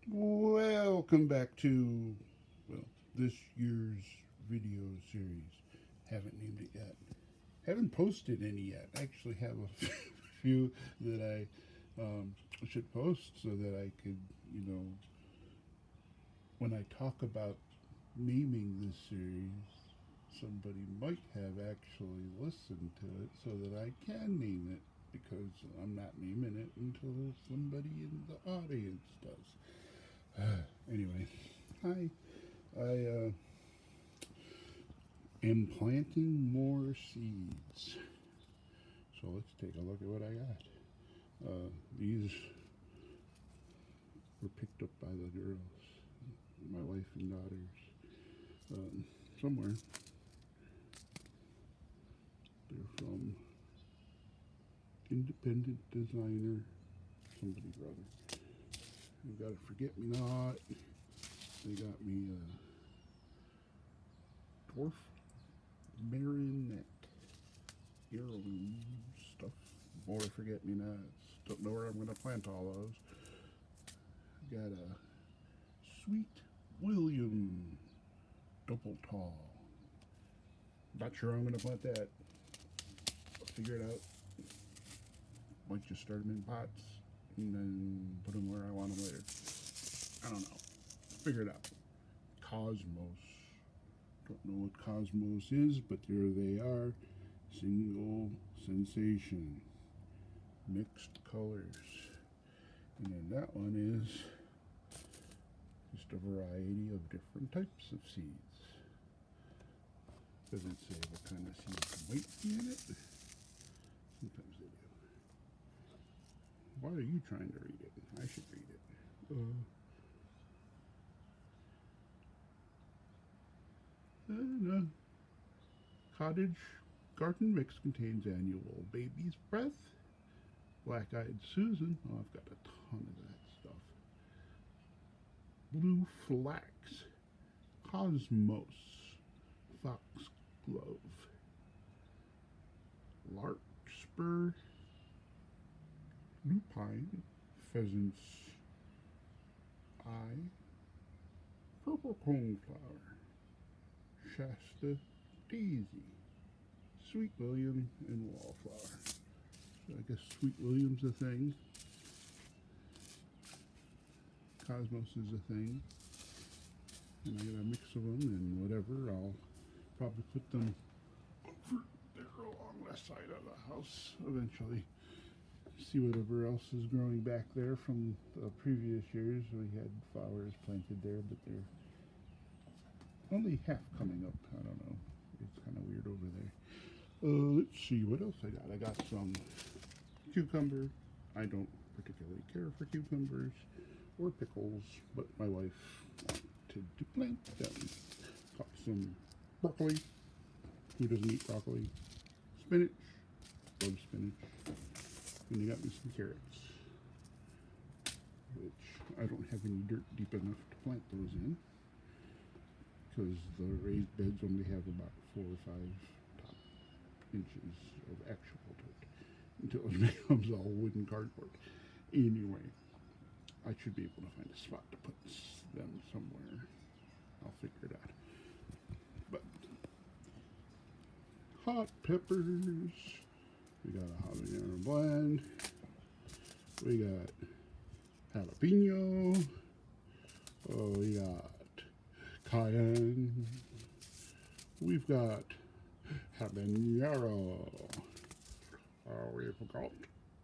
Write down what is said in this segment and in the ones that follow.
Welcome back to, well, this year's video series. Haven't named it yet. Haven't posted any yet. I actually have a few that I should post so that I could, when I talk about naming this series, somebody might have actually listened to it so that I can name it because I'm not naming it until somebody in the audience does. Anyway, hi. I am planting more seeds. So let's take a look at what I got. These were picked up by the girls, my wife and daughters, somewhere. They're from independent designer, somebody brother. They got a forget me not. They got me a dwarf marionette heirloom stuff. More forget me nots. Don't know where I'm going to plant all those. Got a Sweet William double tall. Not sure I'm going to plant that. I'll figure it out. Might just start them in pots and then put them where I want them later. I don't know. Figure it out. Cosmos. Don't know what Cosmos is, but there they are. Single sensation. Mixed colors. And then that one is just a variety of different types of seeds. Doesn't say what kind of seeds might be in it. Sometimes they do. Why are you trying to read it? I should read it. Cottage garden mix contains annual baby's breath, black-eyed Susan. Oh, I've got a ton of that stuff. Blue flax, cosmos, foxglove, larkspur, lupine, pheasant's eye, purple coneflower, Shasta daisy, Sweet William, and wallflower. So I guess Sweet William's a thing. Cosmos is a thing. And I got a mix of them and whatever. I'll probably put them over there along the side of the house eventually. See whatever else is growing back there from the previous years. We had flowers planted there, but they're only half coming up. I don't know. It's kind of weird over there. Let's see what else I got. I got some cucumber. I don't particularly care for cucumbers or pickles, but my wife wanted to plant them. Got some broccoli. Who doesn't eat broccoli? Spinach. Love spinach. And they got me some carrots, which I don't have any dirt deep enough to plant those in because the raised beds only have about 4 or 5 top inches of actual dirt until it becomes all wooden cardboard. Anyway, I should be able to find a spot to put them somewhere. I'll figure it out. But hot peppers. We got a habanero blend. We got jalapeno. Oh, we got cayenne. We've got habanero. We've got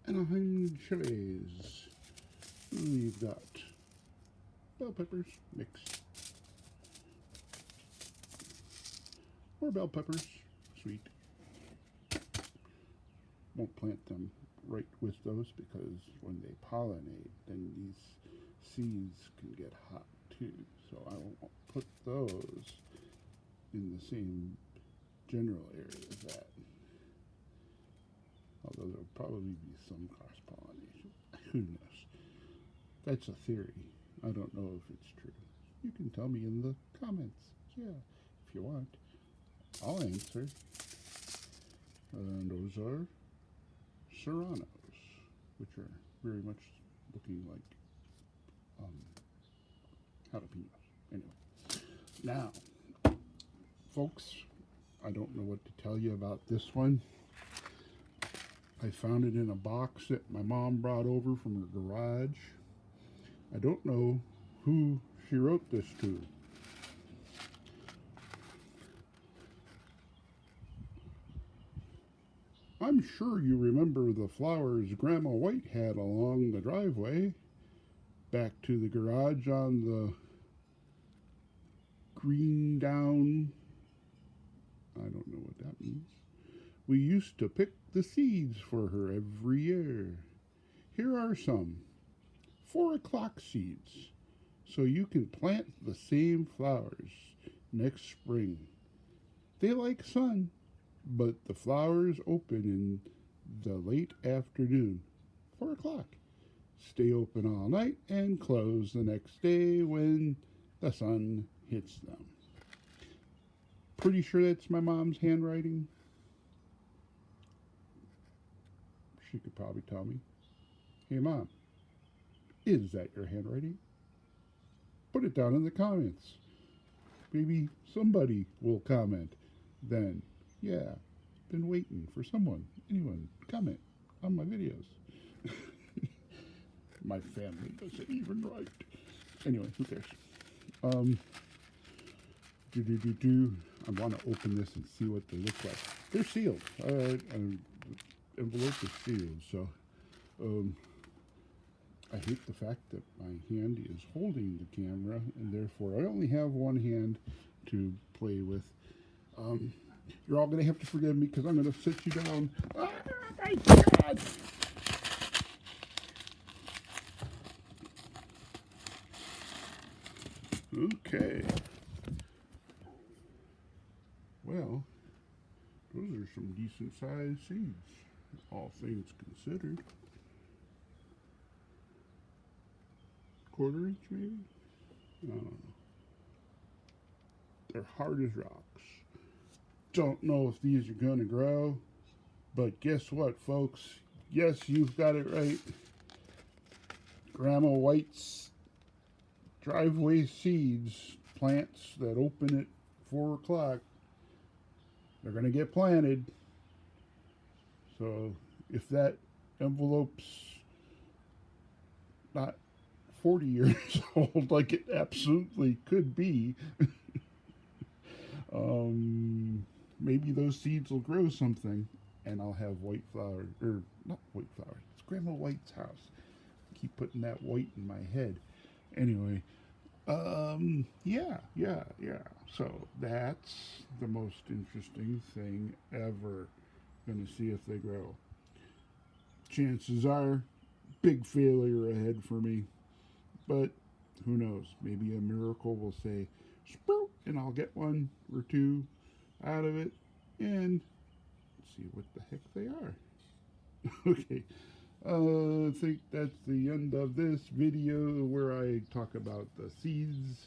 Anaheim chilies. We've got bell peppers mixed. More bell peppers, sweet. Won't plant them right with those because when they pollinate, then these seeds can get hot too. So I won't put those in the same general area as that. Although there'll probably be some cross pollination. Who knows? That's a theory. I don't know if it's true. You can tell me in the comments. Yeah, if you want. I'll answer. And those are serranos, which are very much looking like jalapenos. Anyway, now, folks, I don't know what to tell you about this one. I found it in a box that my mom brought over from her garage. I don't know who she wrote this to. I'm sure you remember the flowers Grandma White had along the driveway back to the garage on the green down. I don't know what that means. We used to pick the seeds for her every year. Here are some 4 o'clock seeds, so you can plant the same flowers next spring. They like sun, but the flowers open in the late afternoon, 4 o'clock. Stay open all night and close the next day when the sun hits them. Pretty sure that's my mom's handwriting. She could probably tell me. Hey, Mom, is that your handwriting? Put it down in the comments. Maybe somebody will comment then. Yeah, been waiting for anyone, comment on my videos. My family doesn't even write. Anyway, who cares? I want to open this and see what they look like. They're sealed. Envelope is sealed, so I hate the fact that my hand is holding the camera, and therefore I only have one hand to play with. You're all going to have to forgive me because I'm going to sit you down. Oh, my God! Okay. Well, those are some decent sized seeds, all things considered. 1/4 inch maybe? I don't know. They're hard as rocks. Don't know if these are going to grow, but guess what, folks? Yes, you've got it right. Grandma White's driveway seeds, plants that open at 4 o'clock, they're going to get planted. So if that envelope's not 40 years old like it absolutely could be, maybe those seeds will grow something, and I'll have white flower, or not white flower, it's Grandma White's house. I keep putting that white in my head. Anyway, yeah. So that's the most interesting thing ever. Gonna see if they grow. Chances are, big failure ahead for me. But who knows? Maybe a miracle will say, sprout, and I'll get one or two out of it, and see what the heck they are. Okay, I think that's the end of this video where I talk about the seeds.